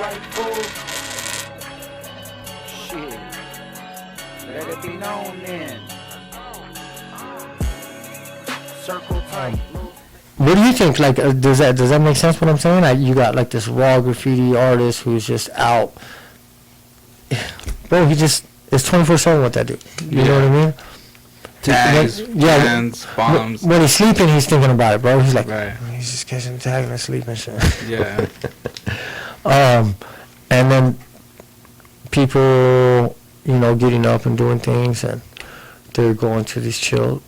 right, fool? Shit. Let it be known then. Circle tight. What do you think? Like, does that make sense? What I'm saying? Like, you got like this raw graffiti artist who's just out. Bro, he just is 24/7 with that dude. You know what I mean? Tags, hands, bombs. When he's sleeping, he's thinking about it, bro. He's like, right. He's just catching tag and sleeping shit. Yeah. And then people, getting up and doing things, and they're going to these chill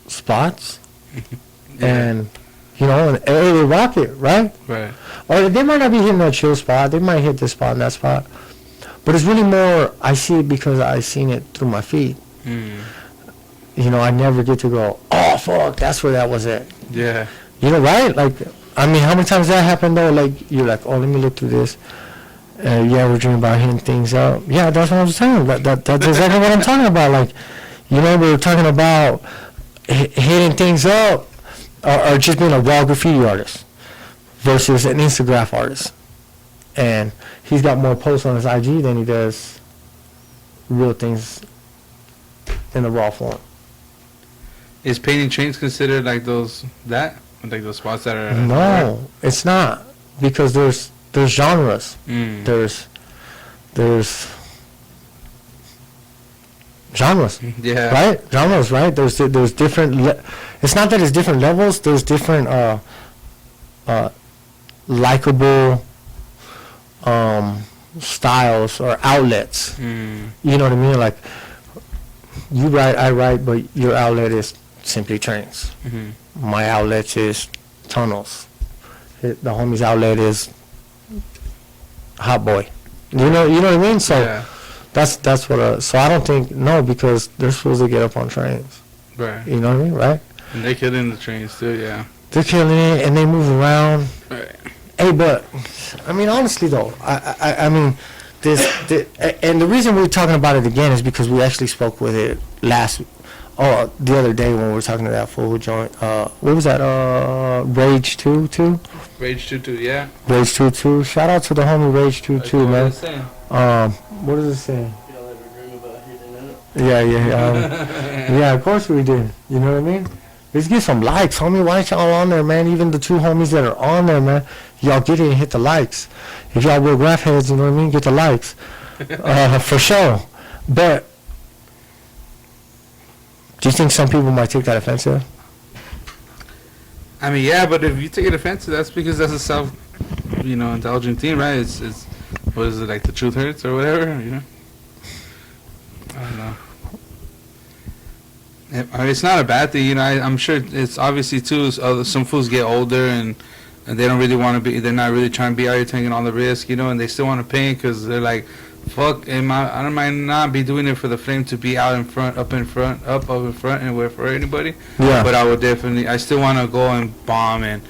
spots, and and they rock it, right? Right. Or they might not be hitting that chill spot. They might hit this spot and that spot, but it's really more. I see it because I seen it through my feed. I never get to go, oh, fuck, that's where that was at. Yeah. Right? Like, I mean, how many times that happened, though? Like, you're like, oh, let me look through this. We're dreaming about hitting things up. Yeah, that's what I was talking about. That's exactly what I'm talking about. Like, we were talking about hitting things up or just being a raw graffiti artist versus an Instagram artist. And he's got more posts on his IG than he does real things in the raw form. Is painting trains considered like those spots that are? No, it's not, because there's genres. There's genres. Yeah. Right? Genres, right? There's different. It's not that it's different levels. There's different likable styles or outlets. You know what I mean? Like, you write, I write, but your outlet is simply trains. My outlet is tunnels. The homie's outlet is Hot Boy. You know what I mean? So yeah. that's what. So I don't think, no, because they're supposed to get up on trains. Right. You know what I mean? Right. And they're killing the trains too. Yeah. They're killing it, and they move around. Right. Hey, but I mean, honestly though, I mean, and the reason we're talking about it again is because we actually spoke with it the other day when we were talking to that fool who joined. What was that? Rage 22? Rage 22, yeah. Rage 22. Shout out to the homie Rage 22, man. What does it say? Y'all ever dream about hitting up? Yeah. Yeah, of course we did. You know what I mean? Let's get some likes, homie. Why ain't y'all on there, man? Even the two homies that are on there, man. Y'all get it and hit the likes. If y'all real graph heads, you know what I mean? Get the likes. For sure. But do you think some people might take that offensive? I mean, yeah, but if you take it offensive, that's because that's a indulgent thing, right? It's what is it, like the truth hurts or whatever, I don't know. I mean, it's not a bad thing, I'm sure it's obviously too, some fools get older and they don't really want to be, they're not really trying to be out here taking all the risk, and they still want to paint because they're like, fuck, I might not be doing it for the flame to be out in front, up in front, and wait for anybody. Yeah. But I still want to go and bomb and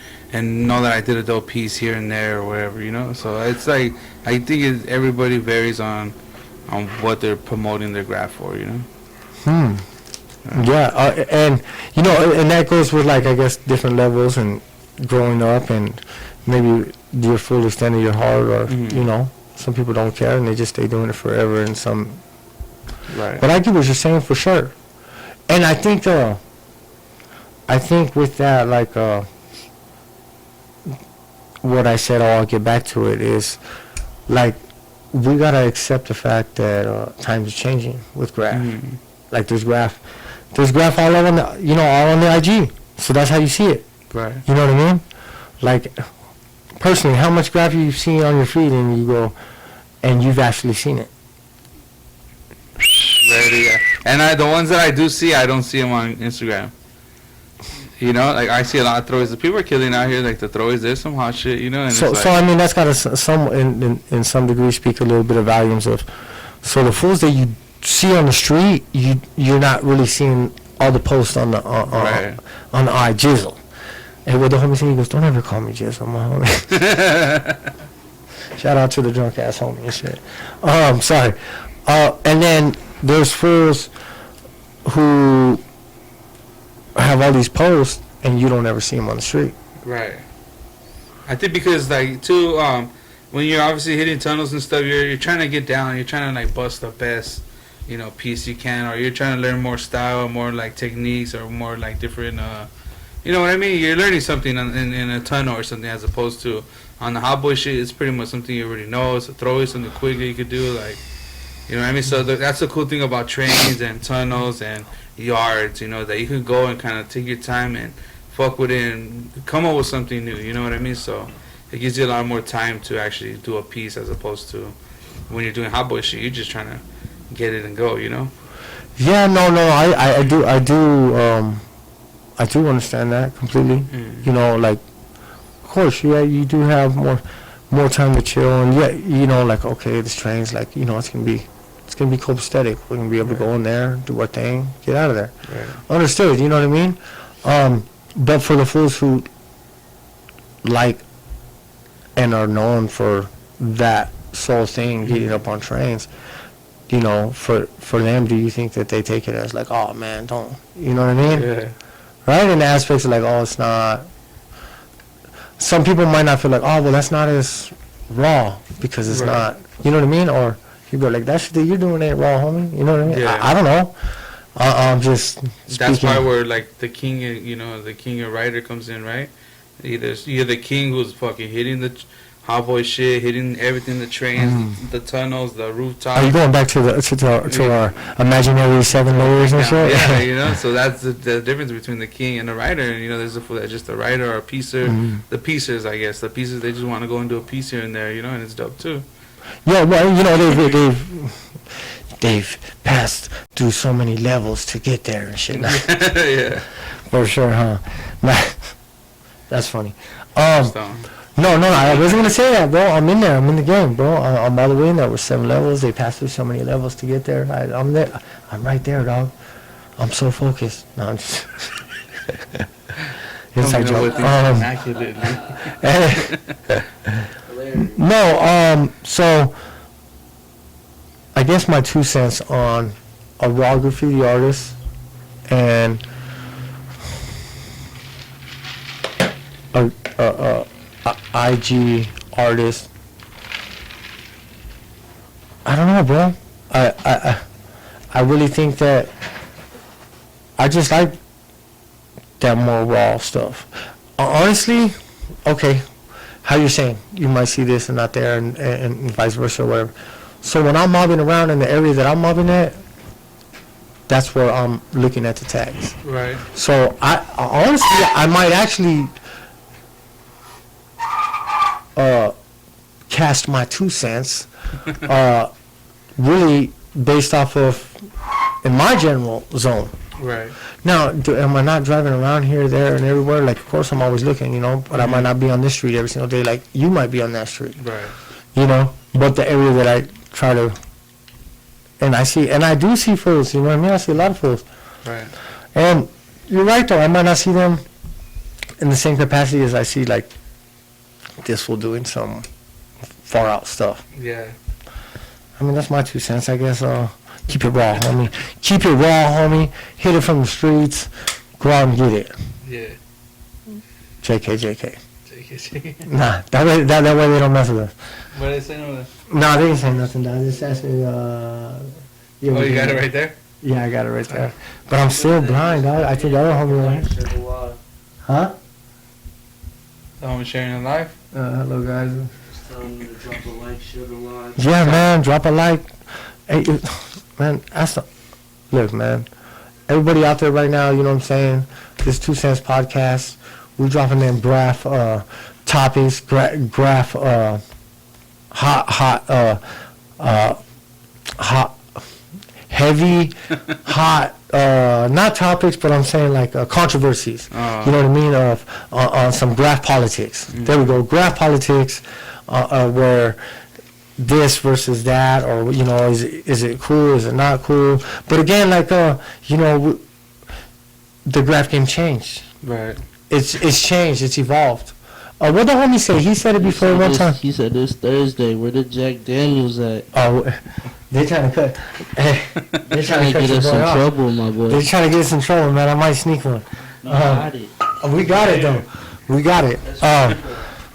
know that I did a dope piece here and there or whatever, So it's like, I think everybody varies on what they're promoting their graph for, Yeah, and and that goes with, like, I guess, different levels and growing up, and maybe your full extent of your heart, or some people don't care and they just stay doing it forever, and some. Right. But I get what you're saying for sure, and I think with that, like, what I said, I'll get back to it, is like, we gotta accept the fact that times are changing with graph. Like, there's graph all over all on the IG. So that's how you see it. Right. You know what I mean? Like, personally, how much graph you've seen on your feed and you go, and you've actually seen it? Ready, yeah. And the ones that I do see, I don't see them on Instagram. Like, I see a lot of throwaways. The people are killing out here, like the throwaways. There's some hot shit, And so I mean, that's got to in some degree speak a little bit of volumes of. So the fools that you see on the street, you're not really seeing all the posts on the right. on the jizzle. And what the homie said, he goes, "Don't ever call me jizzle, my homie." Shout out to the drunk ass homie and shit. Sorry. And then there's fools who have all these posts and you don't ever see them on the street. Right. I think because, like, too, when you're obviously hitting tunnels and stuff, you're trying to get down. You're trying to like bust the best, piece you can, or you're trying to learn more style, more like techniques, or more like different. You know what I mean? You're learning something in a tunnel or something, as opposed to on the hot boy shit. It's pretty much something you already know. It's a throw, something quick that you could do, like. You know what I mean? So that's the cool thing about trains and tunnels and yards, that you can go and kind of take your time and fuck with it and come up with something new, you know what I mean? So it gives you a lot more time to actually do a piece, as opposed to when you're doing hot boy shit, you're just trying to get it and go, Yeah, no, I do understand that completely. Like, of course, yeah, you do have more time to chill, and like, okay, this train's like, it's gonna be copacetic. We're gonna be able to go in there, do our thing, get out of there. Right. Understood, you know what I mean? But for the fools who like and are known for that sole thing, getting up on trains, for them, do you think that they take it as like, oh man, don't, you know what I mean? Yeah. Right? In the aspects of like, oh, it's not. Some people might not feel like, oh, well, that's not as raw because it's not. You know what I mean? Or you go like, that shit that you're doing ain't raw, homie. You know what I mean? Yeah. I don't know. I'm just speaking. That's why we're like the king, the king of rider comes in, right? You're the king who's fucking hitting the hot boy shit, hitting everything, the trains, the tunnels, the rooftops. Are you going back to our imaginary 7 layers and shit? Yeah, so that's the difference between the king and the rider. And, there's a fool that's just a rider or a piecer. The piecers, I guess. The piecers, they just want to go and do a piece here and there, and it's dope too. Yeah, well, they've passed through so many levels to get there and shit. Yeah. For sure, huh? That's funny. No, I wasn't gonna say that, bro. I'm in there. I'm in the game, bro. I'm all the way in there. With 7 levels. They passed through so many levels to get there. I'm there. I'm right there, dog. I'm so focused. No, I'm just. Inside joke. No, so I guess my 2 cents on a raw graffiti artist and a IG artist. I don't know, bro. I really think that I just like that more raw stuff. Honestly, okay, how you're saying you might see this and not there, and vice versa or whatever. So when I'm mobbing around in the area that I'm mobbing at, that's where I'm looking at the tags. Right. So I might actually cast my 2 cents really based off of in my general zone. Right. Now, am I not driving around here, there, and everywhere? Like, of course, I'm always looking, but I might not be on this street every single day. Like, you might be on that street. Right. But the area that I try to, and I do see fools, you know what I mean? I see a lot of fools. Right. And you're right, though. I might not see them in the same capacity as I see, like, this fool doing some far out stuff. Yeah. I mean, that's my 2 cents, I guess. Keep it raw, homie. Keep it raw, homie. Hit it from the streets. Go out and get it. Yeah. JK. Nah, that way they don't mess with us. What are they saying over there? Nah, they didn't say nothing. Dog. Just asked me. You got it right there? Yeah, I got it right there. But I'm still blind, dog. I think the other homie right here. Huh? The homie sharing a live? Hello, guys. Just tell them to drop a like, share the live. Yeah, man. Drop a like. Hey, man, look, man. Everybody out there right now, you know what I'm saying? This 2 Cents podcast, we're dropping them graph topics, graph heavy, hot, not topics, but I'm saying like controversies. You know what I mean? On some graph politics. There we go. Graph politics, where this versus that, or is it cool? Is it not cool? But again, like the graph game changed. Right. It's changed. It's evolved. What the homie say? He said it before one time. He said this Thursday. Where the Jack Daniels at? Oh, they trying to cut. Hey, they trying to get us in trouble, my boy. They trying to get us in trouble, man. I might sneak one. No, got it. We got it though. We got it.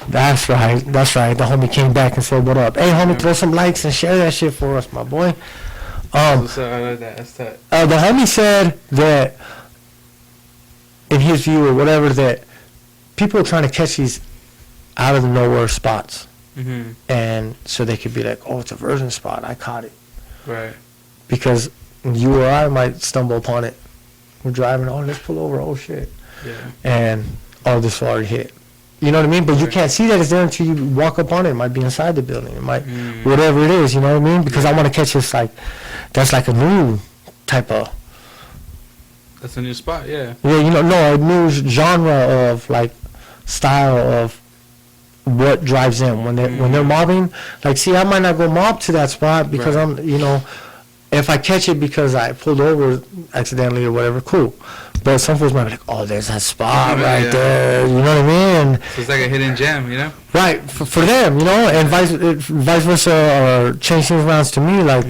That's right. That's right. The homie came back and said, "What up? Hey, homie, throw some likes and share that shit for us, my boy." What's up? I like that. That's tight. The homie said that in his view or whatever that people are trying to catch these out of the nowhere spots, Mm-hmm. and so they could be like, "Oh, it's a virgin spot. I caught it." Right. Because you or I might stumble upon it. We're driving. Oh, let's pull over. Oh shit. Yeah. And oh, this already hit. You know what I mean? But you Right. can't see that it's there until you walk up on it. It might be inside the building. It might, whatever it is. You know what I mean? Because I want to catch this like, that's like a new type of. That's a new spot. Yeah. Yeah, you know, no, a new genre of like style of what drives them when they're mobbing. Like, see, I might not go mob to that spot because Right. I'm, you know, if I catch it because I pulled over accidentally or whatever, cool. But some folks might be like, oh, there's that spot right Yeah. there. You know what I mean? So it's like a hidden gem, you know? Right, for them, you know, and vice versa, or change things around to me, like,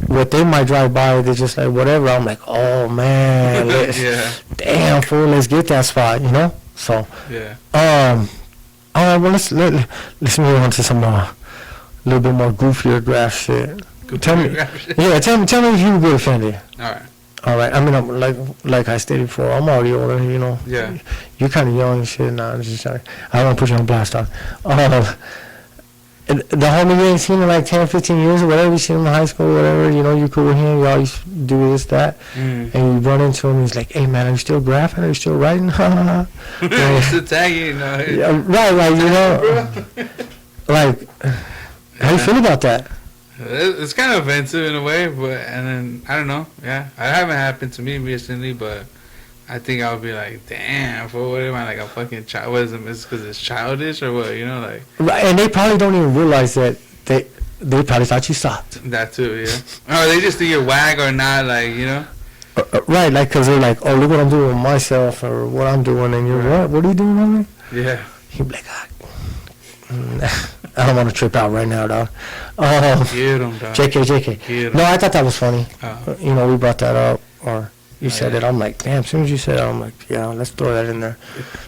what they might drive by, they're just like, whatever. I'm like, oh, man, Yeah. damn, fool, let's get that spot, you know? So, Yeah. all right, well, let's move on to some, little bit more goofier graph shit. Tell me, yeah, tell me if you get offended. All right. All right, I mean, I'm like I stated before, I'm already older, you know. Yeah. You're kind of young and shit. Nah, I'm just sorry. I don't want to put you on blast on. The homie you ain't seen in like 10, 15 years or whatever, you seen him in high school, whatever, you know, you cool with him, y'all used to do this, that, and you run into him, and he's like, hey, man, are you still graphing? Are you still writing? It's the tagging, Yeah, right, like, you know, like, how you feel about that? It's kind of offensive in a way, but and then I don't know. Yeah, it haven't happened to me recently, but I think I'll be like, damn, for what am I like a fucking child? What is it? Is because it's childish or what? You know, like Right, and they probably don't even realize that they probably thought you stopped. that too. Yeah, or they just think you're wag or not, like you know. Right, like, because they're like, oh, look what I'm doing with myself or what I'm doing, and you're Right. what? What are you doing, homie? Yeah. He'd be like, I don't want to trip out right now, dog. Get 'em, dog. JK. Get 'em. No, I thought that was funny. Oh. You know, we brought that up, or you said yeah. it. I'm like, damn. As soon as you said it, I'm like, yeah, let's throw that in there.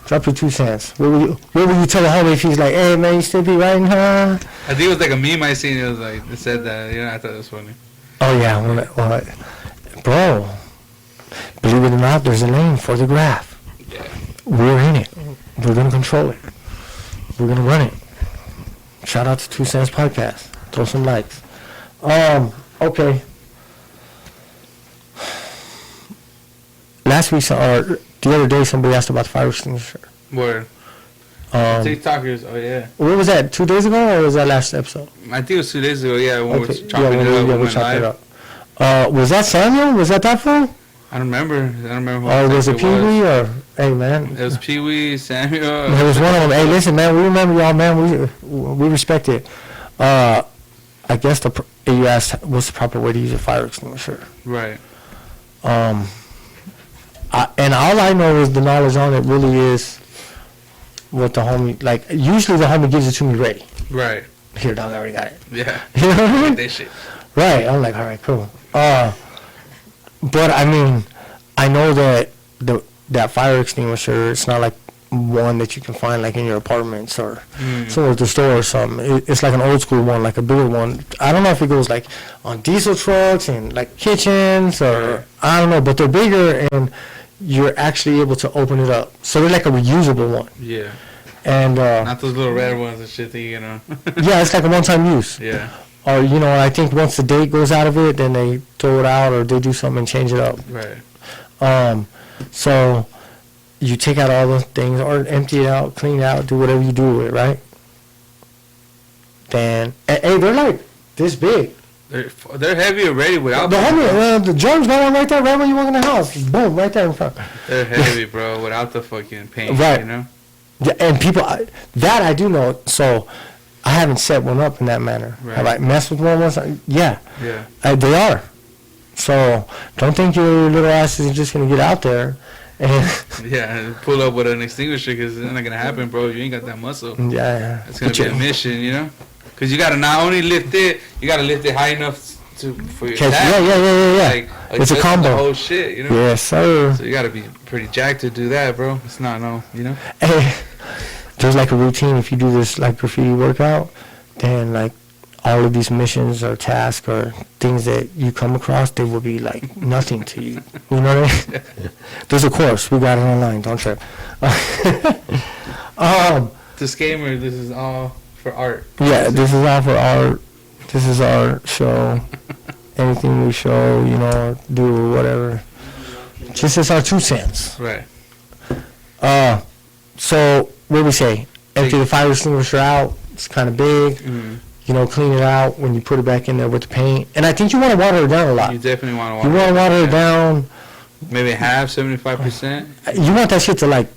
Drop your 2 cents. What will you tell the homie if he's like, hey, man, you still be writing, huh? I think it was like a meme I seen. It was like it said that. You know, I thought it was funny. Oh yeah, well, bro. Believe it or not, there's a name for the graph. Yeah. We're in it. We're gonna control it. We're gonna run it. Shout out to 2 Cents Podcast. Throw some likes. Okay. Last week, or the other day, somebody asked about the fire extinguisher. Word. TikTokers. Oh yeah. What was that? 2 days ago, or was that last episode? I think it was 2 days ago. Yeah, when we were Okay. chopping it up. we went chopped it live. up. Was that Samuel? Was that fool? I don't remember. Who Or I was it think Pee Wee? Or hey, man. It was Pee Wee, Samuel. There was one of them. Hey, listen, man. We remember y'all, man. We respect it. I guess you asked what's the proper way to use a fire extinguisher. Right. And all I know is the knowledge on it really is what the homie, like, usually the homie gives it to me ready. Right. Here, dog, I already got it. Yeah. You know what I mean? That shit. Right. I'm like, all right, cool. But I mean, I know that that fire extinguisher, it's not like one that you can find like in your apartments or somewhere at the store or something. It's like an old school one, like a bigger one. I don't know if it goes like on diesel trucks and like kitchens or I don't know, but they're bigger and you're actually able to open it up. So they're like a reusable one. Yeah. And Not those little red ones and shit that you know. yeah, it's like a one-time use. Yeah. Or you know, I think once the date goes out of it, then they throw it out or they do something and change it up. Right. So you take out all those things or empty it out, clean it out, do whatever you do with it, right? Then, hey, they're like this big. They're heavy already without. The homie, the germs got one right there, right when you walk in the house. Boom, right there in front. They're heavy, bro, without the fucking paint. Right. You know. Yeah, and people, that I do know. So I haven't set one up in that manner. Right. Have I messed with one once? Yeah. Yeah. They are. So don't think your little ass is just gonna get out there and Yeah, and pull up with an extinguisher because it's not gonna happen, bro. You ain't got that muscle. yeah. It's gonna be a mission, you know. Because you gotta not only lift it, you gotta lift it high enough for your Catch- tag. yeah. Like, It's a adjust combo. The whole shit, you know. Yes, sir. So you gotta be pretty jacked to do that, bro. It's not no, you know. Hey, there's like a routine. If you do this like graffiti workout, then like all of these missions or tasks or things that you come across, they will be like nothing to you. You know what I mean? There's a course. We got it online. Don't trip. Disclaimer, this is all for art. Yeah, this is all for art. This is our show. Anything we show, you know, do or whatever. Just as our 2 cents. Right. So what do we say? Empty the fire extinguisher out. It's kind of big. Mm-hmm. You know, clean it out when you put it back in there with the paint. And I think you want to water it down a lot. You definitely want to You want to water it down. Maybe half, 75%. You want that shit to like,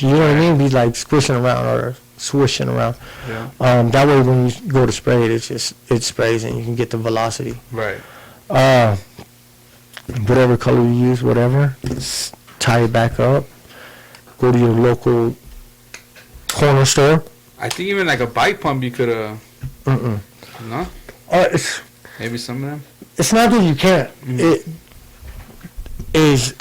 you know what I mean? Be like squishing around or swishing around. Yeah. That way when you go to spray it, it sprays and you can get the velocity. Right. Whatever color you use, whatever, tie it back up. Go to your local corner store. I think even like a bike pump you could no? It's Maybe some of them? it's not that you can't. Mm-hmm. It's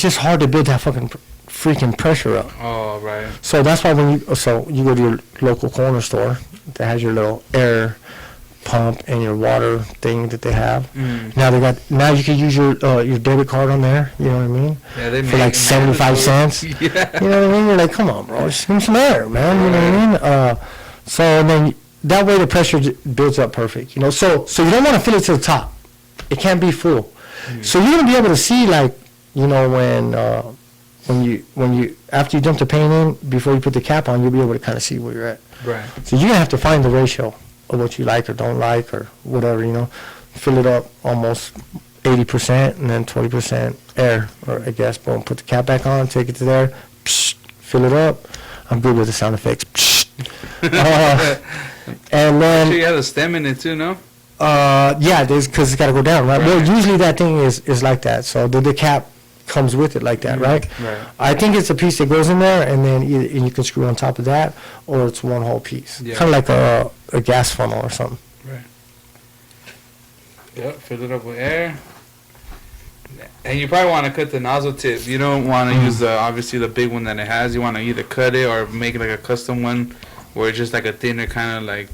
just hard to build that fucking freaking pressure up. Oh, right. So that's why when you go to your local corner store that has your little air pump and your water thing that they have. Mm. Now you can use your debit card on there. You know what I mean? Yeah, they For make like 75 cents. Yeah. You know what I mean? You're like, come on, bro, just give me some air, man. You know what I mean? So and then that way the pressure builds up perfect. You know, so you don't want to fill it to the top. It can't be full. So you're gonna be able to see like, you know, when you after you dump the paint in before you put the cap on, you'll be able to kind of see where you're at. Right. So you're gonna have to find the ratio of what you like or don't like or whatever, you know. Fill it up almost 80% and then 20% air or I guess. Boom, put the cap back on, take it to there, psh, fill it up. I'm good with the sound effects. Psh. And then Sure, you have a stem in it too, no? yeah, because it's got to go down, right? Well, usually that thing is like that. So the cap comes with it like that, right? Right. I think it's a piece that goes in there, and then either, and you can screw on top of that, or it's one whole piece. Yeah. Kind of like a gas funnel or something. Right. Yep, fill it up with air. And you probably want to cut the nozzle tip. You don't want to use obviously the big one that it has. You want to either cut it or make it like a custom one where it's just like a thinner kind of like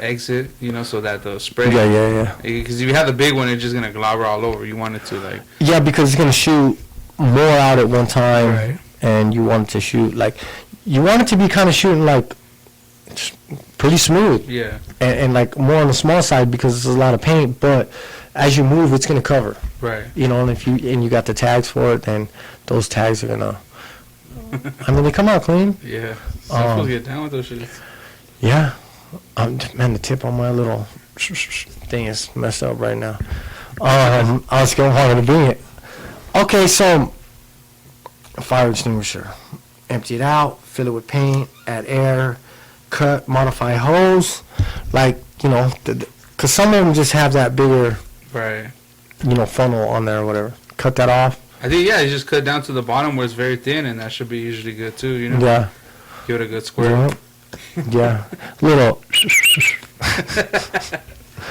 exit, you know, so that the spray. Yeah. Because if you have the big one, it's just gonna globber all over. You want it to like. Yeah, because it's gonna shoot more out at one time, Right. and you want it to shoot like you want it to be kind of shooting like pretty smooth. Yeah. And like more on the small side because there's a lot of paint, but as you move, it's gonna cover. Right. You know, and if you got the tags for it, then those tags are gonna. I mean, they come out clean. Yeah. Some fools get down with those shits. Yeah. Man, the tip on my little thing is messed up right now. I was going harder to bring it. Okay, so fire extinguisher. Empty it out, fill it with paint, add air, cut, modify hose. Like, you know, because some of them just have that bigger, Right. you know, funnel on there or whatever. Cut that off. I think, yeah, you just cut down to the bottom where it's very thin, and that should be usually good too, you know? Yeah. Give it a good squirt. Yeah. Yeah. Little.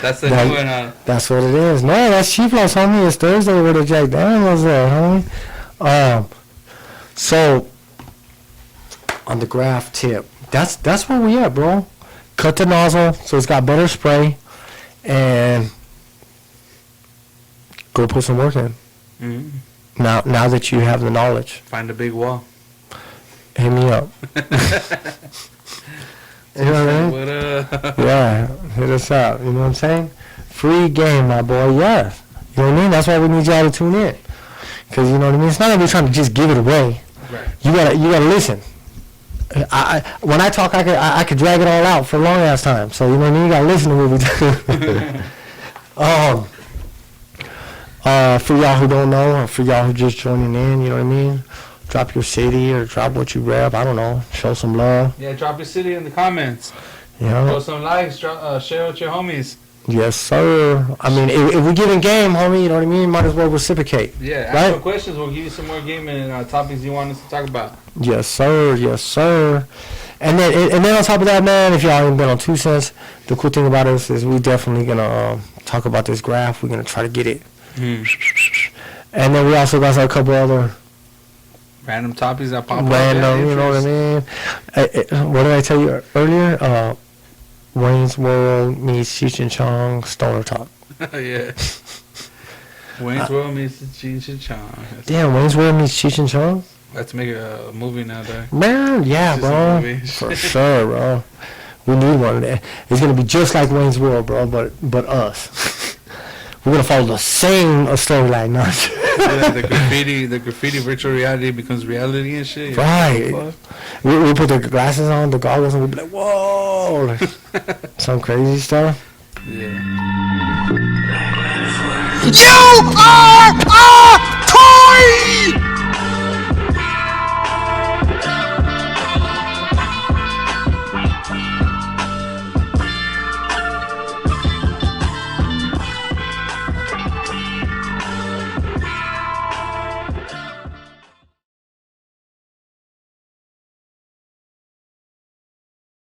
That's the new one, That's what it is. No, that's Chief Loss, homie. It's Thursday with the Jack Daniels there, homie. So, on the graph tip, that's where we at, bro. Cut the nozzle so it's got better spray, and go put some work in. Mm-hmm. Now that you have the knowledge, Find a big wall. hit me up. You know what I mean? Yeah, hit us up. You know what I'm saying? Free game, my boy. Yeah. You know what I mean? That's why we need y'all to tune in. Because, you know what I mean? It's not like we're trying to just give it away. Right. You gotta listen. When I talk, I could drag it all out for a long ass time. So, you know what I mean? You gotta listen to what we do. For y'all who don't know, or for y'all who just joining in, you know what I mean? Drop your city or drop what you rep. I don't know. Show some love. Yeah, drop your city in the comments. You know? Throw some likes. Share with your homies. Yes, sir. I mean, if we give in game, homie, you know what I mean? Might as well reciprocate. Yeah, ask Right? some questions. We'll give you some more game and topics you want us to talk about. Yes, sir. Yes, sir. And then on top of that, man, if y'all ain't been on 2 Cents, the cool thing about us is we definitely gonna talk about this graph. We're gonna try to get it. And then we also got a couple other Random topics that pop up. Random, you know what I mean? What did I tell you earlier? Wayne's World meets Cheech and Chong Stoner Talk. Yeah. Wayne's World meets Cheech and Chong. Damn, Wayne's World meets Cheech and Chong? Let's make a movie now, though. Man, yeah, It's just a bro. movie. For sure, bro. We need one. It's gonna be just like Wayne's World, bro, but us. We're gonna follow the same storyline, not Yeah, the graffiti virtual reality becomes reality and shit. right. We put the glasses on, the goggles, and we'll be like, whoa, like, some crazy stuff. Yeah. You are a toy!